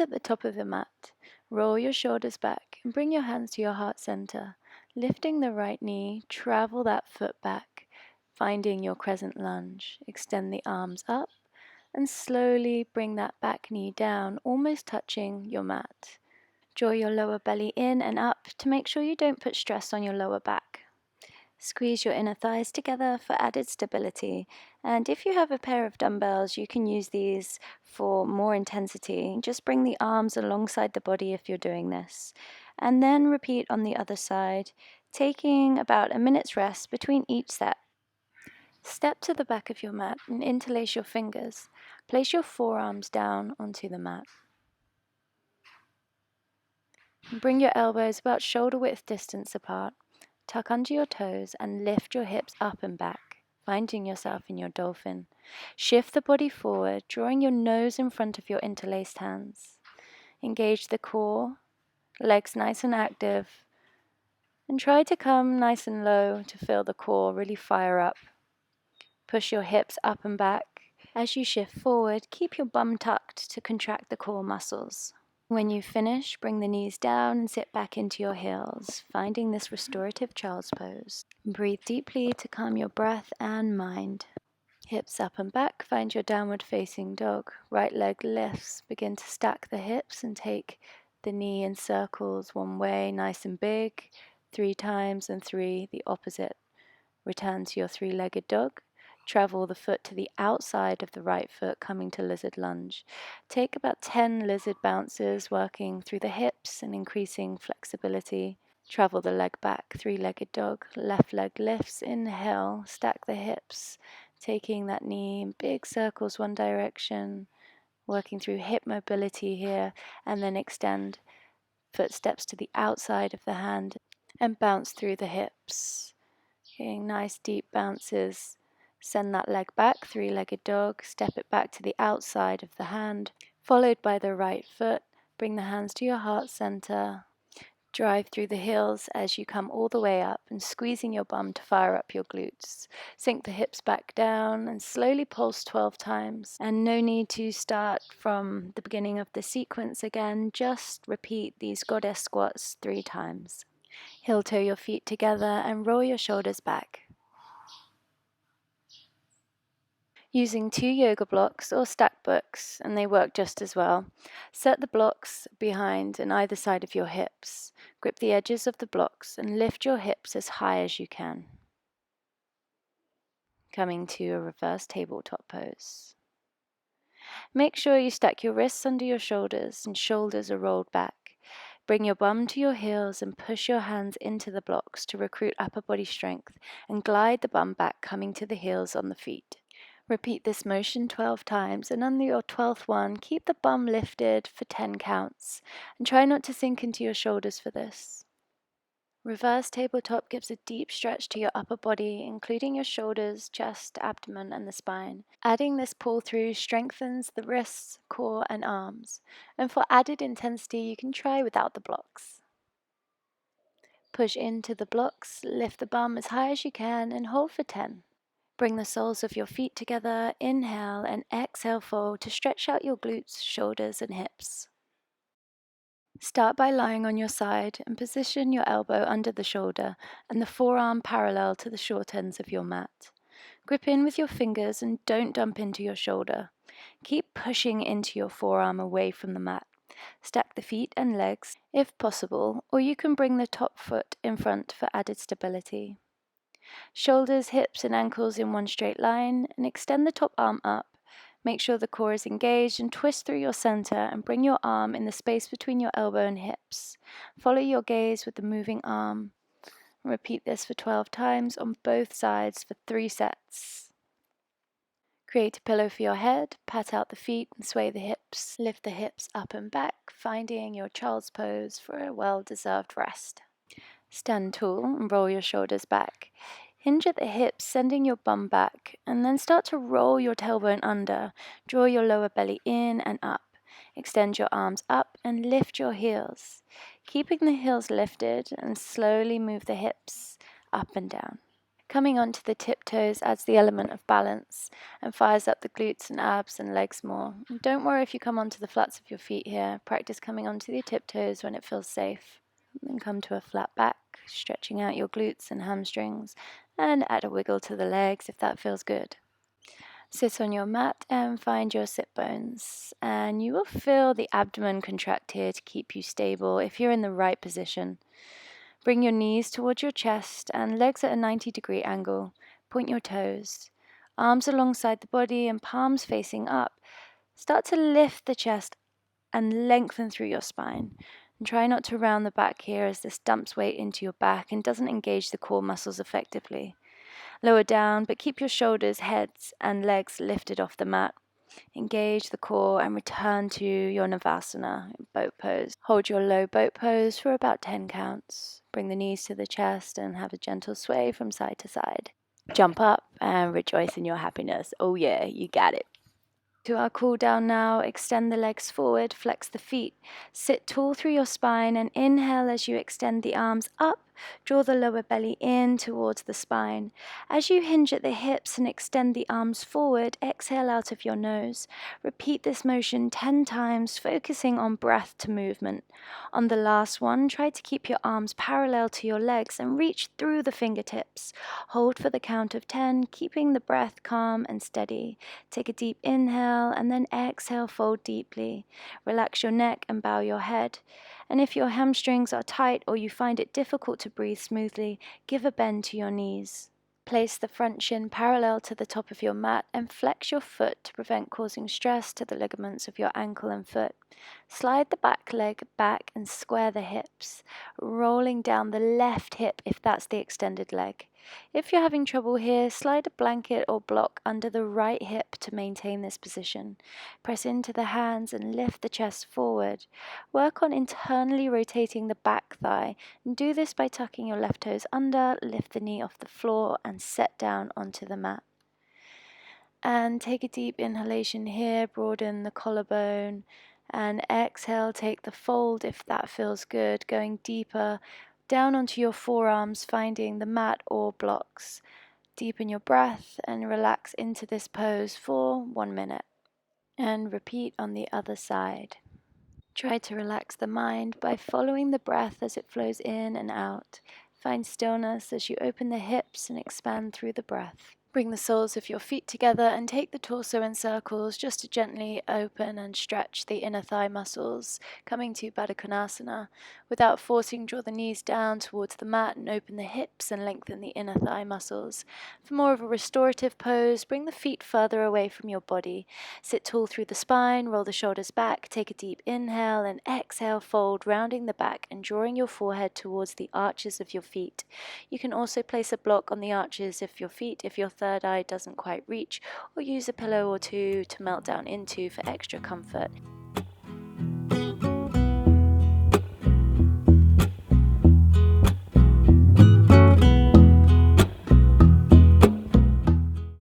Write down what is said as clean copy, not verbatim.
at the top of the mat. Roll your shoulders back and bring your hands to your heart center. Lifting the right knee, travel that foot back, finding your crescent lunge. Extend the arms up and slowly bring that back knee down, almost touching your mat. Draw your lower belly in and up to make sure you don't put stress on your lower back. Squeeze your inner thighs together for added stability, and if you have a pair of dumbbells, you can use these for more intensity. Just bring the arms alongside the body if you're doing this, and then repeat on the other side, taking about a minute's rest between each set. Step to the back of your mat and interlace your fingers. Place your forearms down onto the mat. Bring your elbows about shoulder width distance apart. Tuck under your toes and lift your hips up and back, finding yourself in your dolphin. Shift the body forward, drawing your nose in front of your interlaced hands. Engage the core, legs nice and active, and try to come nice and low to feel the core really fire up. Push your hips up and back. As you shift forward, keep your bum tucked to contract the core muscles. When you finish, bring the knees down and sit back into your heels, finding this restorative child's pose. Breathe deeply to calm your breath and mind. Hips up and back, find your downward facing dog. Right leg lifts, begin to stack the hips and take the knee in circles one way, nice and big, 3 times, and 3 the opposite. Return to your 3-legged dog. Travel the foot to the outside of the right foot, coming to lizard lunge. Take about 10 lizard bounces, working through the hips and increasing flexibility. Travel the leg back, 3-legged dog. Left leg lifts, inhale, stack the hips, taking that knee in big circles one direction, working through hip mobility here, and then extend footsteps to the outside of the hand and bounce through the hips. Getting nice deep bounces. Send that leg back, 3-legged dog, step it back to the outside of the hand, followed by the right foot. Bring the hands to your heart center. Drive through the heels as you come all the way up and squeezing your bum to fire up your glutes. Sink the hips back down and slowly pulse 12 times. And no need to start from the beginning of the sequence again, just repeat these goddess squats 3 times. Heel toe your feet together and roll your shoulders back. Using 2 yoga blocks or stack books, and they work just as well. Set the blocks behind and either side of your hips. Grip the edges of the blocks and lift your hips as high as you can. Coming to a reverse tabletop pose. Make sure you stack your wrists under your shoulders and shoulders are rolled back. Bring your bum to your heels and push your hands into the blocks to recruit upper body strength and glide the bum back, coming to the heels on the feet. Repeat this motion 12 times, and on your 12th one, keep the bum lifted for 10 counts and try not to sink into your shoulders for this. Reverse tabletop gives a deep stretch to your upper body, including your shoulders, chest, abdomen, and the spine. Adding this pull through strengthens the wrists, core, and arms. And for added intensity, you can try without the blocks. Push into the blocks, lift the bum as high as you can, and hold for 10. Bring the soles of your feet together, inhale and exhale fold to stretch out your glutes, shoulders, and hips. Start by lying on your side and position your elbow under the shoulder and the forearm parallel to the short ends of your mat. Grip in with your fingers and don't dump into your shoulder. Keep pushing into your forearm away from the mat. Stack the feet and legs if possible, or you can bring the top foot in front for added stability. Shoulders, hips, and ankles in one straight line, and extend the top arm up. Make sure the core is engaged and twist through your center and bring your arm in the space between your elbow and hips. Follow your gaze with the moving arm. Repeat this for 12 times on both sides for 3 sets. Create a pillow for your head, pat out the feet and sway the hips. Lift the hips up and back, finding your child's pose for a well-deserved rest. Stand tall and roll your shoulders back. Hinge at the hips, sending your bum back, and then start to roll your tailbone under. Draw your lower belly in and up. Extend your arms up and lift your heels. Keeping the heels lifted and slowly move the hips up and down. Coming onto the tiptoes adds the element of balance and fires up the glutes and abs and legs more. And don't worry if you come onto the flats of your feet here. Practice coming onto the tiptoes when it feels safe. Then come to a flat back, stretching out your glutes and hamstrings, and add a wiggle to the legs if that feels good. Sit on your mat and find your sit bones, and you will feel the abdomen contract here to keep you stable if you're in the right position. Bring your knees towards your chest and legs at a 90-degree angle. Point your toes. Arms alongside the body and palms facing up. Start to lift the chest and lengthen through your spine. And try not to round the back here as this dumps weight into your back and doesn't engage the core muscles effectively. Lower down, but keep your shoulders, heads, and legs lifted off the mat. Engage the core and return to your Navasana, boat pose. Hold your low boat pose for about 10 counts. Bring the knees to the chest and have a gentle sway from side to side. Jump up and rejoice in your happiness. Oh yeah, you got it. To our cool down now, extend the legs forward, flex the feet. Sit tall through your spine and inhale as you extend the arms up. Draw the lower belly in towards the spine. As you hinge at the hips and extend the arms forward, exhale out of your nose. Repeat this motion 10 times, focusing on breath to movement. On the last one, try to keep your arms parallel to your legs and reach through the fingertips. Hold for the count of 10, keeping the breath calm and steady. Take a deep inhale and then exhale, fold deeply. Relax your neck and bow your head. And if your hamstrings are tight or you find it difficult to breathe smoothly, give a bend to your knees. Place the front shin parallel to the top of your mat and flex your foot to prevent causing stress to the ligaments of your ankle and foot. Slide the back leg back and square the hips, rolling down the left hip if that's the extended leg. If you're having trouble here, slide a blanket or block under the right hip to maintain this position. Press into the hands and lift the chest forward. Work on internally rotating the back thigh, and do this by tucking your left toes under, lift the knee off the floor, and set down onto the mat. And take a deep inhalation here, broaden the collarbone, and exhale, take the fold if that feels good, going deeper down onto your forearms, finding the mat or blocks. Deepen your breath and relax into this pose for 1 minute. And repeat on the other side. Try to relax the mind by following the breath as it flows in and out. Find stillness as you open the hips and expand through the breath. Bring the soles of your feet together and take the torso in circles just to gently open and stretch the inner thigh muscles, coming to Baddha Konasana. Without forcing, draw the knees down towards the mat and open the hips and lengthen the inner thigh muscles. For more of a restorative pose, bring the feet further away from your body. Sit tall through the spine, roll the shoulders back, take a deep inhale and exhale, fold, rounding the back and drawing your forehead towards the arches of your feet. You can also place a block on the arches of your feet if your third eye doesn't quite reach, or use a pillow or two to melt down into for extra comfort.